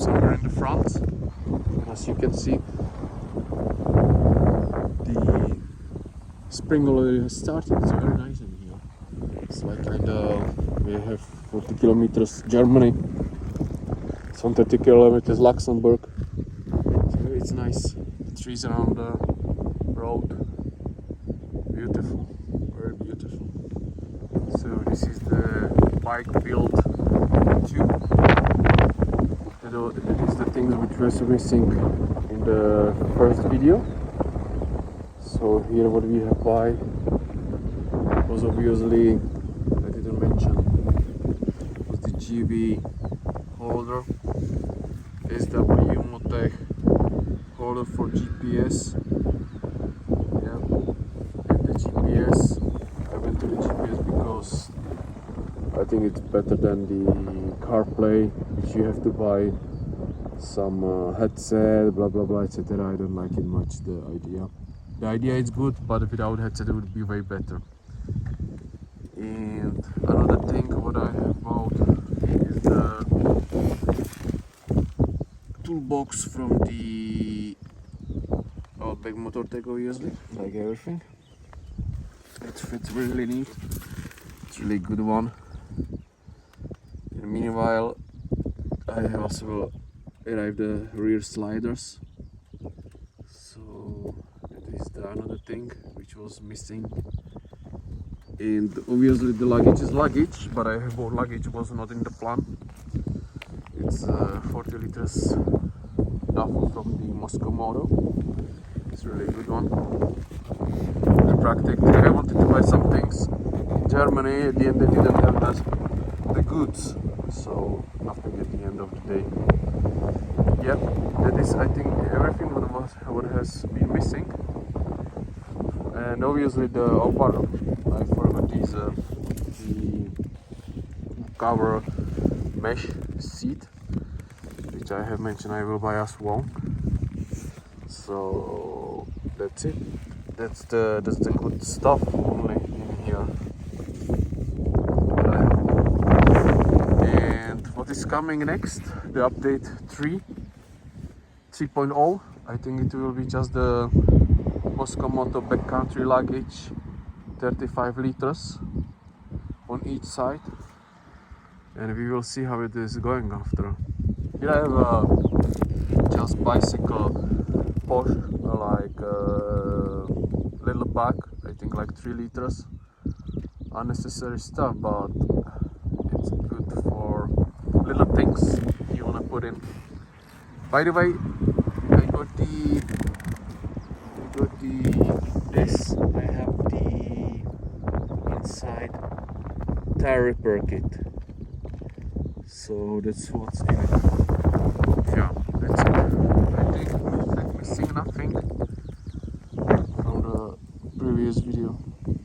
steps over in the front. As you can see, the spring already has started. It's very nice in here. It's like we have 40 kilometers Germany, some 30 kilometers Luxembourg. So it's nice. The trees around the road, beautiful, very beautiful. So this is the bike build tube. That is the things which was missing in the first video. So here what we have by was obviously, I didn't mention, was the GV holder, SW Motec holder for GPS. Yeah, and the GPS, I went to the GPS because I think it's better than the CarPlay, which you have to buy some headset, blah blah blah, etc. I don't like it much, the idea. The idea is good, but without headset it would be way better. And another thing what I have bought is the toolbox from the Outback Motortech, obviously, like everything. It fits really neat. It's really good one. And meanwhile, I have also arrived the rear sliders. So that is another thing which was missing. And obviously the luggage is luggage, but I have more luggage was not in the plan. It's 40 liters duffel from the Moscow Moto. It's really a good one. Very practical. I wanted to buy some things in Germany. At the end they didn't have the goods, so nothing at the end of the day. Yeah, that is I think everything what has been missing. And obviously the I forgot these the cover mesh seat, which I have mentioned I will buy as well. So that's it. That's the good stuff only in here. And what is coming next? The update 3.0. I think it will be just the Moscow Moto backcountry luggage, 35 liters on each side, and we will see how it is going after. Here I have a just bicycle Porsche, like little bag, I think like 3 liters, unnecessary stuff, but it's good for little things you wanna put in. By the way, I got this. I have the inside tire repair kit. So that's what's in it. Yeah, that's it.